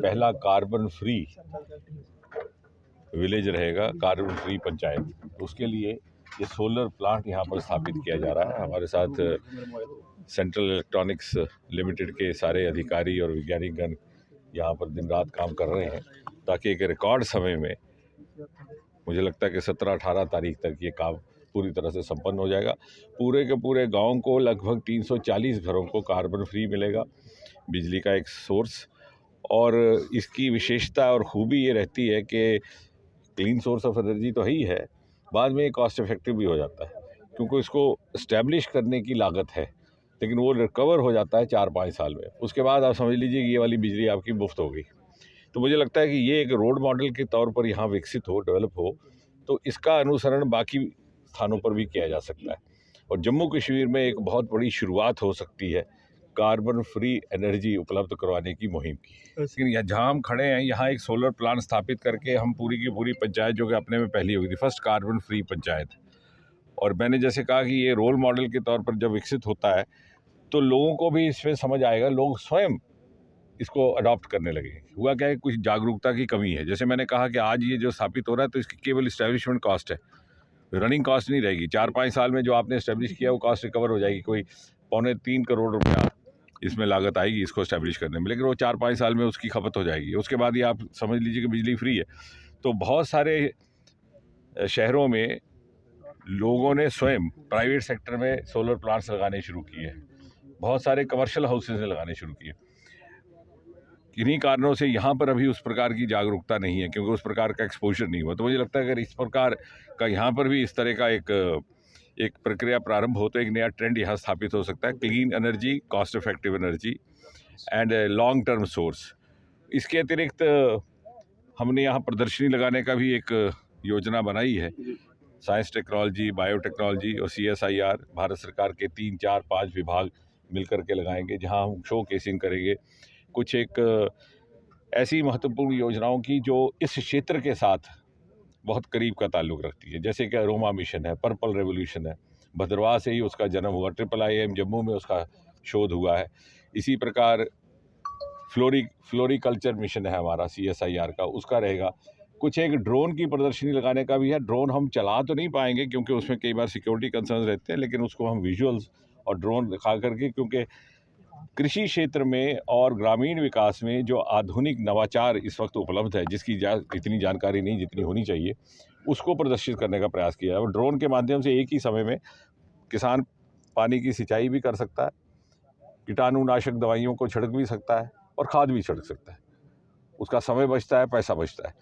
पहला carbon free village रहेगा, carbon free panchayat. तो उसके लिए ये सोलर प्लांट यहाँ पर स्थापित किया जा रहा है। हमारे साथ सेंट्रल इलेक्ट्रॉनिक्स लिमिटेड के सारे अधिकारी और वैज्ञानिकगण यहाँ पर दिन रात काम कर रहे हैं ताकि एक रिकॉर्ड समय में, मुझे लगता है कि 17-18 तारीख तक ये काम पूरी तरह से संपन्न हो जाएगा। पूरे के पूरे गांव को लगभग 340 घरों को कार्बन फ्री मिलेगा, बिजली का एक सोर्स। और इसकी विशेषता और खूबी ये रहती है कि क्लीन सोर्स ऑफ एनर्जी तो ही है, बाद में कॉस्ट इफेक्टिव भी हो जाता है, क्योंकि इसको इस्टेब्लिश करने की लागत है, लेकिन वो रिकवर हो जाता है 4-5 साल में। उसके बाद आप समझ लीजिए कि ये वाली बिजली आपकी मुफ्त हो गई। तो मुझे लगता है कि ये एक रोड मॉडल के तौर पर यहाँ विकसित हो, डेवलप हो, तो इसका अनुसरण बाकी स्थानों पर भी किया जा सकता है। और जम्मू कश्मीर में एक बहुत बड़ी शुरुआत हो सकती है कार्बन फ्री एनर्जी उपलब्ध करवाने की मुहिम की। लेकिन जहाँ हम खड़े हैं, यहाँ एक सोलर प्लांट स्थापित करके हम पूरी की पूरी पंचायत, जो कि अपने में पहली होगी थी, फर्स्ट कार्बन फ्री पंचायत। और मैंने जैसे कहा कि ये रोल मॉडल के तौर पर जब विकसित होता है तो लोगों को भी इसमें समझ आएगा, लोग स्वयं इसको अडॉप्ट करने लगे। हुआ क्या है, कुछ जागरूकता की कमी है। जैसे मैंने कहा कि आज ये जो स्थापित हो रहा है तो इसकी केवल इस्टेब्लिशमेंट कॉस्ट है, रनिंग कॉस्ट नहीं रहेगी। 4-5 साल में जो आपने इस्टेब्लिश किया वो कॉस्ट रिकवर हो जाएगी, कोई 2.25 करोड़ रुपया इसमें लागत आएगी इसको इस्टेब्लिश करने में, लेकिन वो 4-5 साल में उसकी खपत हो जाएगी। उसके बाद ये आप समझ लीजिए कि बिजली फ्री है। तो बहुत सारे शहरों में लोगों ने स्वयं प्राइवेट सेक्टर में सोलर प्लांट्स लगाने शुरू किए, बहुत सारे कमर्शियल हाउसेज ने लगाने शुरू किए। किन्हीं कारणों से यहाँ पर अभी उस प्रकार की जागरूकता नहीं है, क्योंकि उस प्रकार का एक्सपोजर नहीं हुआ। तो मुझे लगता है अगर इस प्रकार का यहाँ पर भी इस तरह का एक प्रक्रिया प्रारंभ हो तो एक नया ट्रेंड यहाँ स्थापित हो सकता है, clean energy, cost effective energy and long term source. इसके अतिरिक्त हमने यहाँ प्रदर्शनी लगाने का भी एक योजना बनाई है। साइंस टेक्नोलॉजी, बायोटेक्नोलॉजी और CSIR, भारत सरकार के 3, 4, 5 विभाग मिलकर के लगाएंगे, जहाँ हम शो केसिंग करेंगे कुछ एक ऐसी महत्वपूर्ण योजनाओं की जो इस क्षेत्र के साथ बहुत करीब का ताल्लुक़ रखती है। जैसे कि अरोमा मिशन है, पर्पल रेवोल्यूशन है, भद्रवाह से ही उसका जन्म हुआ, IIIM जम्मू में उसका शोध हुआ है। इसी प्रकार फ्लोरिकल्चर मिशन है हमारा CSIR का, उसका रहेगा। कुछ एक ड्रोन की प्रदर्शनी लगाने का भी है। ड्रोन हम चला तो नहीं पाएंगे क्योंकि उसमें कई बार सिक्योरिटी कंसर्न रहते हैं, लेकिन उसको हम विजुअल्स और ड्रोन दिखा करके, क्योंकि कृषि क्षेत्र में और ग्रामीण विकास में जो आधुनिक नवाचार इस वक्त उपलब्ध है, जिसकी इतनी जानकारी नहीं जितनी होनी चाहिए, उसको प्रदर्शित करने का प्रयास किया है। और ड्रोन के माध्यम से एक ही समय में किसान पानी की सिंचाई भी कर सकता है, कीटाणुनाशक दवाइयों को छिड़क भी सकता है और खाद भी छिड़क सकता है। उसका समय बचता है, पैसा बचता है।